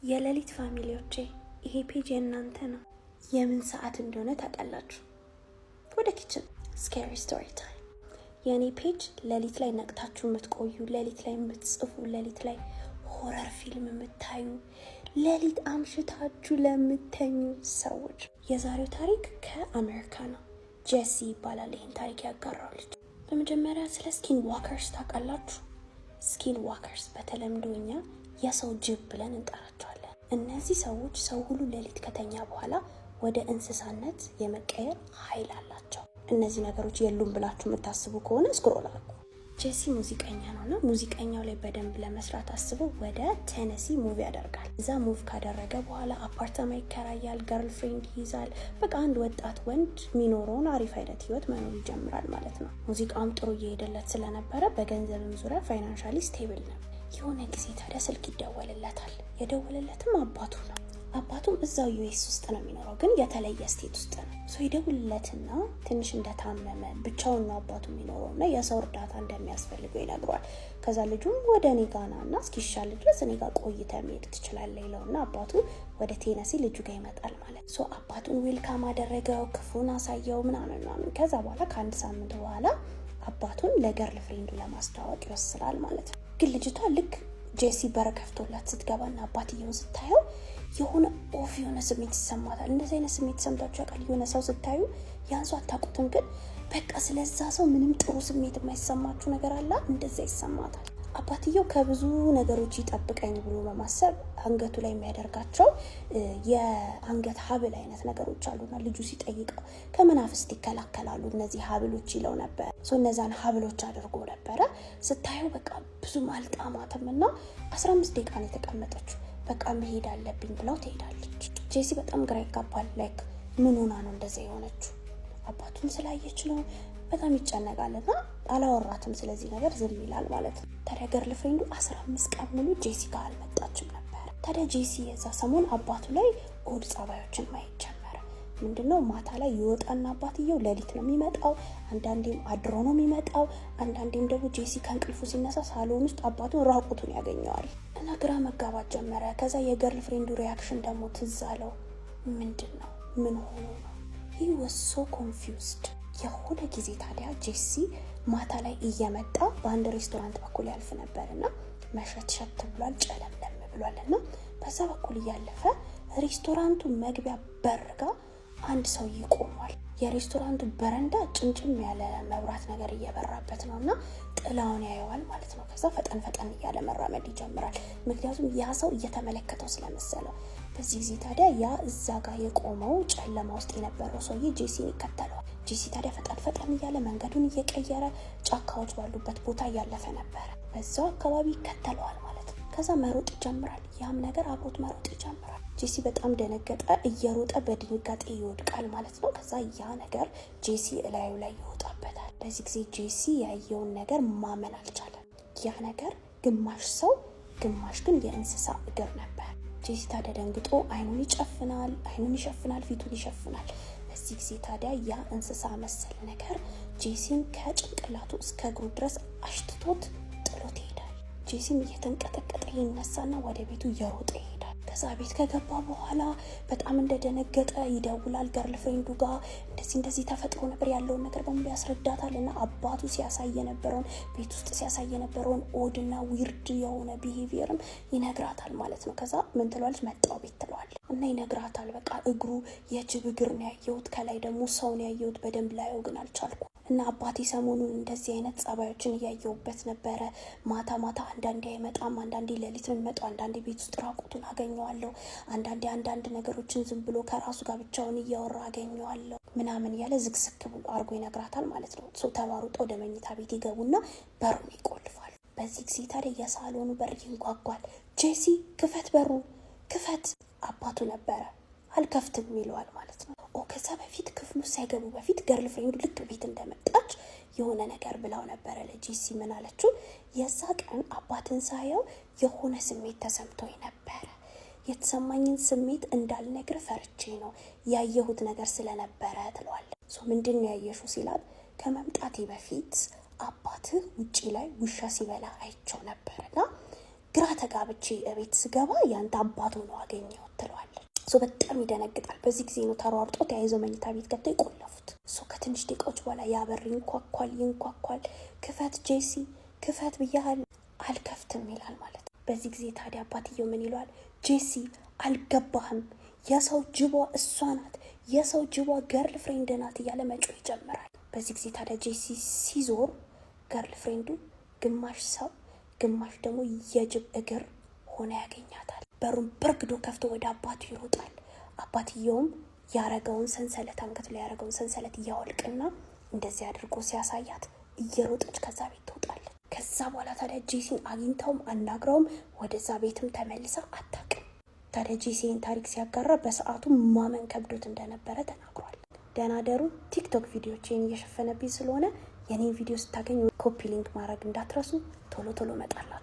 የሌሊት ፋሚሊዎቼ ይሄ ፔጅ የእናንተ ነው። የምን ሰዓት እንደሆነ ታውቃላችሁ? ወደ ኪችን ስኬሪ ስቶሪ ታይም። የኔ ፔጅ ሌሊት ላይ ነቅታችሁ የምትቆዩ፣ ሌሊት ላይ የምትጽፉ፣ ሌሊት ላይ ሆረር ፊልም የምታዩ፣ ሌሊት አምሽታችሁ ለምተኙ ሰዎች። የዛሬው ታሪክ ከአሜሪካ ነው። ጄሲ ይባላል ይህን ታሪክ ያጋራው ልጅ። በመጀመሪያ ስለ ስኪን ዋከርስ ታውቃላችሁ? ስኪን ዋከርስ በተለምዶ እኛ የሰው ጅብ ብለን እንጠራቸዋለን። እነዚህ ሰዎች ሰው ሁሉ ሌሊት ከተኛ በኋላ ወደ እንስሳነት የመቀየር ኃይል አላቸው። እነዚህ ነገሮች የሉም ብላችሁ የምታስቡ ከሆነ ስክሮል አድርጉ። ጄሲ ሙዚቀኛ ነውና ሙዚቀኛው ላይ በደንብ ለመስራት አስቦ ወደ ቴነሲ ሙቭ ያደርጋል። እዛ ሙቭ ካደረገ በኋላ አፓርታማ ይከራያል፣ ገርልፍሬንድ ይይዛል። በቃ አንድ ወጣት ወንድ የሚኖረውን አሪፍ አይነት ህይወት መኖር ይጀምራል ማለት ነው። ሙዚቃውም ጥሩ እየሄደለት ስለነበረ በገንዘብም ዙሪያ ፋይናንሻሊ ስቴብል ነው። የሆነ ጊዜ ታዲያ ስልክ ይደወልለታል። የደወለለትም አባቱ ነው። አባቱም እዛው ዩኤስ ውስጥ ነው የሚኖረው፣ ግን የተለየ ስቴት ውስጥ ነው። ሶ ይደውልለትና ትንሽ እንደታመመ ብቻውን ነው አባቱ የሚኖረው እና የሰው እርዳታ እንደሚያስፈልገው ይነግሯል። ከዛ ልጁም ወደ እኔ ጋር ና እና እስኪሻል ድረስ እኔ ጋር ቆይተህ መሄድ ትችላለህ ይለውና አባቱ ወደ ቴነሲ ልጁ ጋር ይመጣል ማለት። ሶ አባቱን ዌልካም አደረገው፣ ክፉን አሳየው ምናምን። ከዛ በኋላ ከአንድ ሳምንት በኋላ አባቱን ለገርል ፍሬንዱ ለማስተዋወቅ ይወስናል ማለት ነው። ግን ልጅቷ ልክ ጄሲ በር ከፍቶላት ስትገባና አባትየውን ስታየው የሆነ ኦፍ የሆነ ስሜት ይሰማታል። እንደዚህ አይነት ስሜት ሰምታችሁ ያውቃል? የሆነ ሰው ስታዩ ያን ሰው አታውቁትም፣ ግን በቃ ስለዛ ሰው ምንም ጥሩ ስሜት የማይሰማችሁ ነገር አለ፣ እንደዛ ይሰማታል። አባትየው ከብዙ ነገሮች ይጠብቀኝ ብሎ በማሰብ አንገቱ ላይ የሚያደርጋቸው የአንገት ሀብል አይነት ነገሮች አሉና ልጁ ሲጠይቀው ከመናፍስት ይከላከላሉ እነዚህ ሀብሎች ይለው ነበር። እነዛን ሀብሎች አድርጎ ነበረ። ስታየው በቃ ብዙም አልጣማትም እና 15 ደቂቃ ነው የተቀመጠችው። በቃ መሄድ አለብኝ ብለው ትሄዳለች። ጄሲ በጣም ግራ ይጋባል። ላይክ ምን ሆና ነው እንደዛ የሆነችው? አባቱን ስላየች ነው። በጣም ይጨነቃልና አላወራትም ስለዚህ ነገር፣ ዝም ይላል ማለት ነው። ታዲያ ገርል ፍሬንዱ 15 ቀን ሙሉ ጄሲ ጋር አልመጣችም ነበር። ታዲያ ጄሲ የዛ ሰሞን አባቱ ላይ ኦድ ጸባዮችን ማየት ጀመረ። ምንድነው? ማታ ላይ ይወጣና አባትየው ሌሊት ነው የሚመጣው፣ አንዳንዴም አድሮ ነው የሚመጣው፣ አንዳንዴም ደግሞ ጄሲ ከእንቅልፉ ሲነሳ ሳሎን ውስጥ አባቱን ራቁቱን ያገኘዋል እና ግራ መጋባት ጀመረ። ከዛ የገርል ፍሬንዱ ሪያክሽን ደግሞ ትዝ አለው። ምንድነው? ምን ሆኖ ነው? he was so confused። የሆነ ጊዜ ታዲያ ጄሲ ማታ ላይ እየመጣ በአንድ ሬስቶራንት በኩል ያልፍ ነበርና መሸትሸት ብሏል፣ ጨለምለም ብሏልና በዛ በኩል እያለፈ ሬስቶራንቱ መግቢያ በርጋ አንድ ሰው ይቆማል። የሬስቶራንቱ በረንዳ ጭምጭም ያለ መብራት ነገር እየበራበት ነውና ጥላውን ያየዋል ማለት ነው። ከዛ ፈጠን እያለ መራመድ ይጀምራል፣ ምክንያቱም ያ ሰው እየተመለከተው ስለመሰለው። በዚህ ጊዜ ታዲያ ያ እዛ ጋር የቆመው ጨለማ ውስጥ የነበረው ሰውዬ ጄሲን ይከተለዋል። ጄሲ ታዲያ ፈጠን እያለ መንገዱን እየቀየረ ጫካዎች ባሉበት ቦታ እያለፈ ነበረ። በዛው አካባቢ ይከተለዋል ማለት ነው። ከዛ መሮጥ ይጀምራል። ያም ነገር አብሮት መሮጥ ይጀምራል። ጄሲ በጣም ደነገጠ። እየሮጠ በድንጋጤ ይወድቃል ማለት ነው። ከዛ ያ ነገር ጄሲ እላዩ ላይ ይወጣበታል። በዚህ ጊዜ ጄሲ ያየውን ነገር ማመን አልቻለም። ያ ነገር ግማሽ ሰው ግማሽ ግን የእንስሳ እግር ነበር። ጄሲ ታዲያ ደንግጦ አይኑን ይሸፍናል፣ ፊቱን ይሸፍናል። በዚህ ጊዜ ታዲያ ያ እንስሳ መሰል ነገር ጄሲን ከጭንቅላቱ እስከ እግሩ ድረስ አሽትቶት ጥሎት ይሄዳል። ጄሲም እየተንቀጠቀጠ ይነሳና ወደ ቤቱ እየሮጠ ይሄዳል። ከዛ ቤት ከገባ በኋላ በጣም እንደደነገጠ ይደውላል ገርል ፍሬንዱ ጋር። እንደዚህ ተፈጥሮ ነበር ያለውን ነገር በሙሉ ያስረዳታል እና አባቱ ሲያሳይ የነበረውን ቤት ውስጥ ሲያሳይ የነበረውን ኦድና ዊርድ የሆነ ቢሄቪየርም ይነግራታል ማለት ነው። ከዛ ምን ትለዋለች? መጣው ቤት ትለዋለች እና ይነግራታል። በቃ እግሩ የጅብ እግር ነው ያየሁት፣ ከላይ ደግሞ ሰው ነው ያየሁት፣ በደንብ ላየው ግን አልቻልኩም እና አባቴ ሰሞኑን እንደዚህ አይነት ጸባዮችን እያየሁበት ነበረ። ማታ አንዳንዴ አይመጣም፣ አንዳንዴ ሌሊት ነው የሚመጣው፣ አንዳንዴ ቤት ውስጥ ራቁቱን አገኘዋለሁ፣ አንዳንድ ነገሮችን ዝም ብሎ ከራሱ ጋር ብቻውን እያወራ አገኘዋለሁ ምናምን እያለ ዝግዝግ ብሎ አድርጎ ይነግራታል ማለት ነው። ተሯሩጠው ወደ መኝታ ቤት ይገቡና በሩን ይቆልፋሉ። በዚህ ጊዜ ታዲያ የሳሎኑ በር ይንኳኳል። ጄሲ ክፈት፣ በሩ ክፈት። አባቱ ነበረ። አልከፍትም ይለዋል ማለት ነው። ከዛ በፊት ክፍሉ ሳይገቡ በፊት ገርል ፍሬንዱ ልክ ቤት እንደመጣች የሆነ ነገር ብላው ነበረ ለጄሲ። ምን አለችው? የዛ ቀን አባትን ሳየው የሆነ ስሜት ተሰምቶኝ ነበረ። የተሰማኝን ስሜት እንዳልነግር ፈርቼ ነው፣ ያየሁት ነገር ስለነበረ ትለዋለች። ምንድን ነው ያየሽው ሲላት፣ ከመምጣቴ በፊት አባትህ ውጪ ላይ ውሻ ሲበላ አይቸው ነበርና ግራ ተጋብቼ እቤት ስገባ ያንተ አባት ሆኖ አገኘው ትለዋለች። በጣም ይደነግጣል። በዚህ ጊዜ ነው ተሯርጦ ተያይዘው መኝታ ቤት ገብተው ይቆለፉት። ከትንሽ ደቂቃዎች በኋላ ያበር ይንኳኳል። ክፈት ጄሲ ክፈት ብያለሁ፣ አልከፍትም ይላል ማለት ነው። በዚህ ጊዜ ታዲያ አባትየው ምን ይለዋል? ጄሲ አልገባህም፣ የሰው ጅቧ እሷ ናት፣ የሰው ጅቧ ገርል ፍሬንድ ናት እያለ መጮህ ይጀምራል። በዚህ ጊዜ ታዲያ ጄሲ ሲዞር ገርል ፍሬንዱ ግማሽ ሰው ግማሽ ደግሞ የጅብ እግር ሆነ ያገኛታል። በሩን በርግዶ ከፍቶ ወደ አባቱ ይሮጣል። አባትየውም ያረገውን ሰንሰለት አንገቱ ላይ ያረገውን ሰንሰለት እያወልቅና እንደዚህ አድርጎ ሲያሳያት እየሮጠች ከዛ ቤት ትወጣለች። ከዛ በኋላ ታዲያ ጄሲን አግኝተውም አናግረውም ወደዛ ቤትም ተመልሳ አታውቅም። ታዲያ ጄሲን ታሪክ ሲያጋራ በሰዓቱ ማመን ከብዶት እንደነበረ ተናግሯል። ደህና ደሩ። ቲክቶክ ቪዲዮችን እየሸፈነብኝ ስለሆነ የኔን ቪዲዮ ስታገኙ ኮፒ ሊንክ ማድረግ እንዳትረሱ። ቶሎ እመጣለሁ።